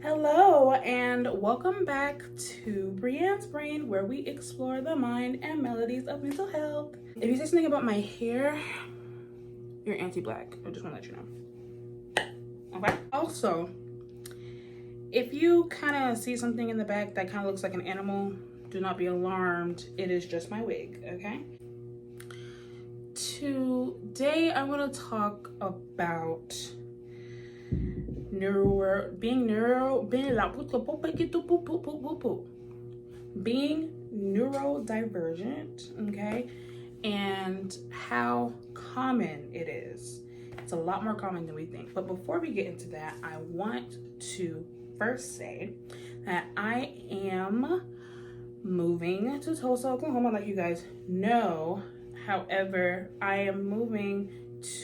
Hello and welcome back to Brienne's Brain, where we explore the mind and melodies of mental health. If you say something about my hair, you're anti-black. I just want to let you know. Okay? Also, if you kind of see something in the back that kind of looks like an animal, do not be alarmed. It is just my wig, okay? Today, I want to talk about being neurodivergent, okay, and how common it is. It's a lot more common than we think. But before we get into that, I want to first say that I am moving to Tulsa, Oklahoma, like you guys know. However, I am moving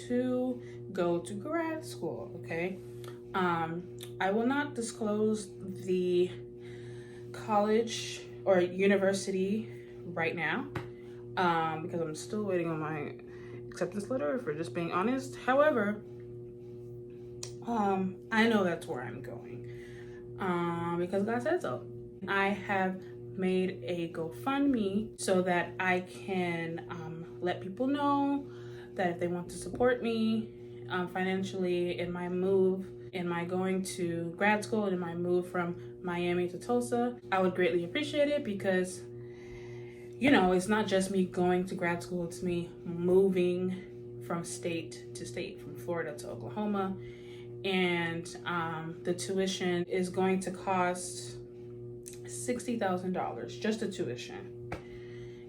to go to grad school, okay? I will not disclose the college or university right now because I'm still waiting on my acceptance letter, if we're just being honest. However, I know that's where I'm going because God said so. I have made a GoFundMe so that I can let people know that if they want to support me financially in my move, in my going to grad school, and in my move from Miami to Tulsa, I would greatly appreciate it because, you know, it's not just me going to grad school, it's me moving from state to state, from Florida to Oklahoma. And the tuition is going to cost $60,000, just the tuition.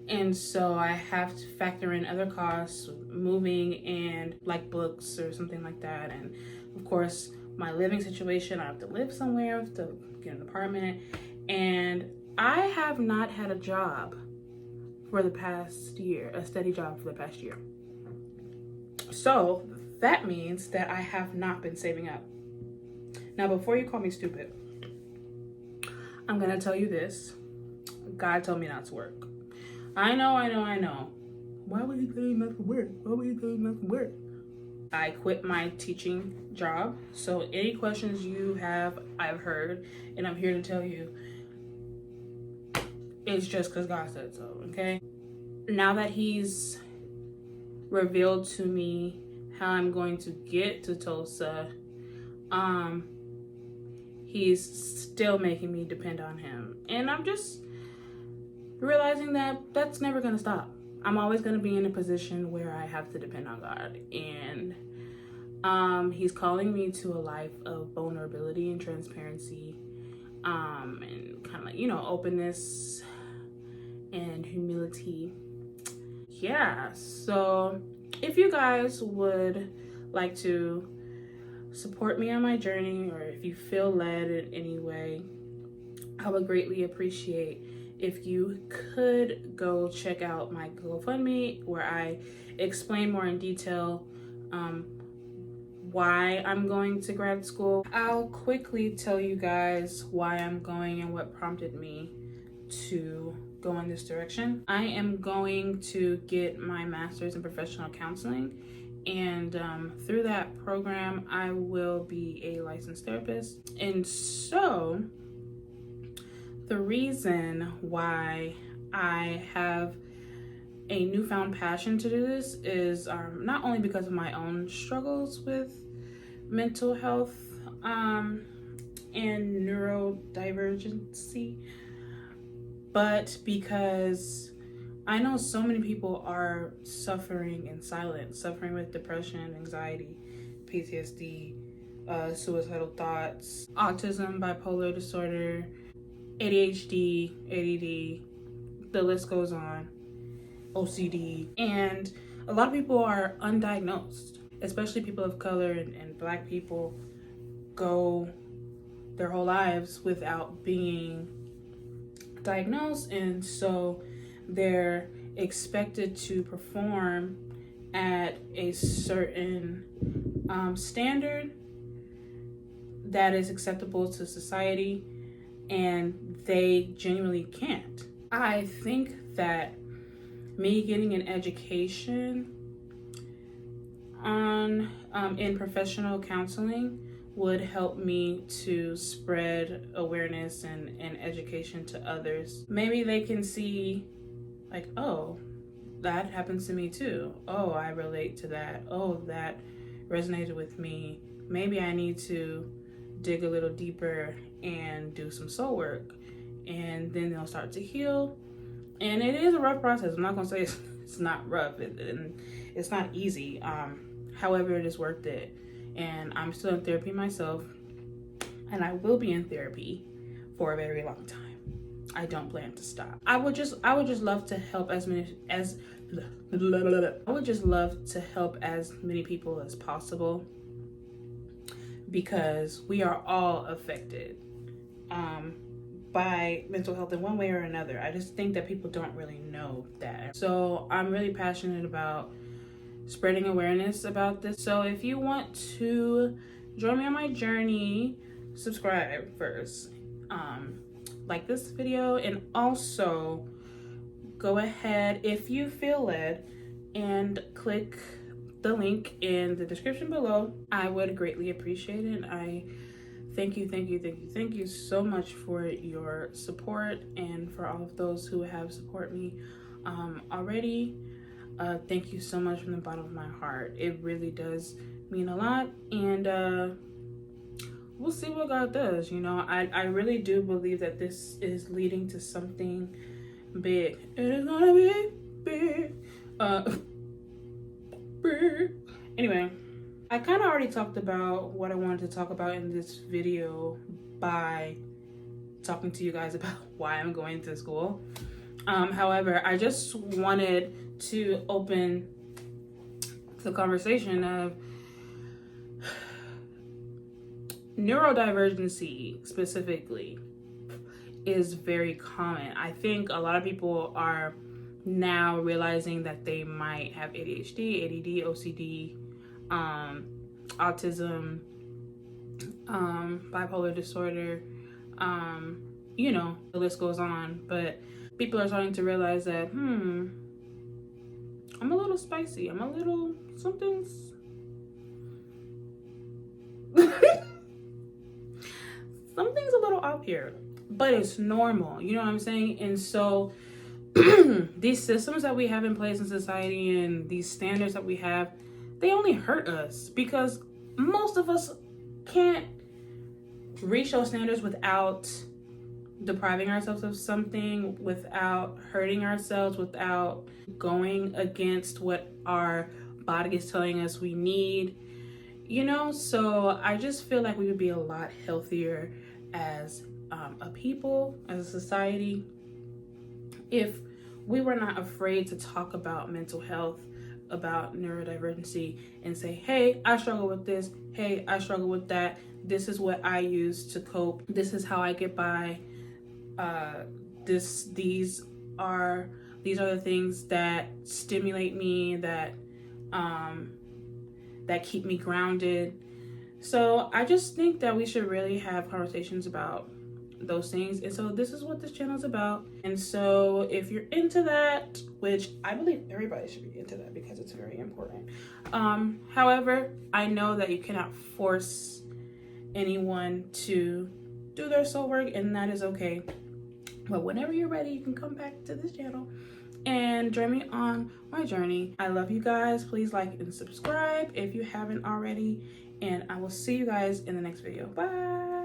And so I have to factor in other costs, moving and like books or something like that. And of course, my living situation, I have to live somewhere, I have to get an apartment. And I have not had a job for the past year, a steady job for the past year. So that means that I have not been saving up. Now, before you call me stupid, I'm gonna tell you this. God told me not to work. I know. Why would he tell you not to work? I quit my teaching job. So any questions you have, I've heard, and I'm here to tell you, it's just because God said so, okay? Now that he's revealed to me how I'm going to get to Tulsa, he's still making me depend on him. And I'm just realizing that that's never gonna stop. I'm always gonna be in a position where I have to depend on God. And he's calling me to a life of vulnerability and transparency, and kind of like, you know, openness and humility. Yeah, so if you guys would like to support me on my journey, or if you feel led in any way, I would greatly appreciate if you could go check out my GoFundMe, where I explain more in detail why I'm going to grad school. I'll quickly tell you guys why I'm going and what prompted me to go in this direction. I am going to get my master's in professional counseling, and through that program I will be a licensed therapist. And so the reason why I have a newfound passion to do this is not only because of my own struggles with mental health and neurodivergency, but because I know so many people are suffering in silence, suffering with depression, anxiety, PTSD, suicidal thoughts, autism, bipolar disorder, ADHD, ADD, the list goes on, OCD, and a lot of people are undiagnosed, especially people of color, and Black people go their whole lives without being diagnosed, and so they're expected to perform at a certain standard that is acceptable to society, and they genuinely can't. I think that me getting an education on in professional counseling would help me to spread awareness and education to others. Maybe they can see like, oh, that happens to me too. Oh, I relate to that. Oh, that resonated with me. Maybe I need to dig a little deeper and do some soul work, and then they'll start to heal. And it is a rough process. I'm not gonna say it's not rough, and it's not easy. However, it is worth it. And I'm still in therapy myself, and I will be in therapy for a very long time. I don't plan to stop. I would just love to help as many people as possible, because we are all affected by mental health in one way or another. I just think that people don't really know that. So I'm really passionate about spreading awareness about this. So if you want to join me on my journey, subscribe first, like this video, and also go ahead, if you feel led, and click the link in the description below. I would greatly appreciate it. I thank you so much for your support, and for all of those who have supported me already. Thank you so much from the bottom of my heart. It really does mean a lot, and we'll see what God does. You know, I really do believe that this is leading to something big. It is gonna be big. Big. Anyway, I kind of already talked about what I wanted to talk about in this video by talking to you guys about why I'm going to school. However, I just wanted to open the conversation of neurodivergency specifically is very common. I think a lot of people are now realizing that they might have ADHD, ADD, OCD, autism, bipolar disorder, you know, the list goes on. But people are starting to realize that, I'm a little spicy. I'm a little, something's something's a little off here, but it's normal. You know what I'm saying? And so these systems that we have in place in society and these standards that we have, they only hurt us, because most of us can't reach those standards without depriving ourselves of something, without hurting ourselves, without going against what our body is telling us we need, you know? So I just feel like we would be a lot healthier as a people, as a society, if we were not afraid to talk about mental health, about neurodivergency, and say, hey, I struggle with this, hey, I struggle with that, this is what I use to cope, this is how I get by, these are the things that stimulate me, that keep me grounded. So I just think that we should really have conversations about those things, and so this is what this channel is about. And so if you're into that, which I believe everybody should be into that because it's very important, however, I know that you cannot force anyone to do their soul work, and that is okay. But whenever you're ready, you can come back to this channel and join me on my journey. I love you guys. Please like and subscribe if you haven't already, and I will see you guys in the next video. Bye.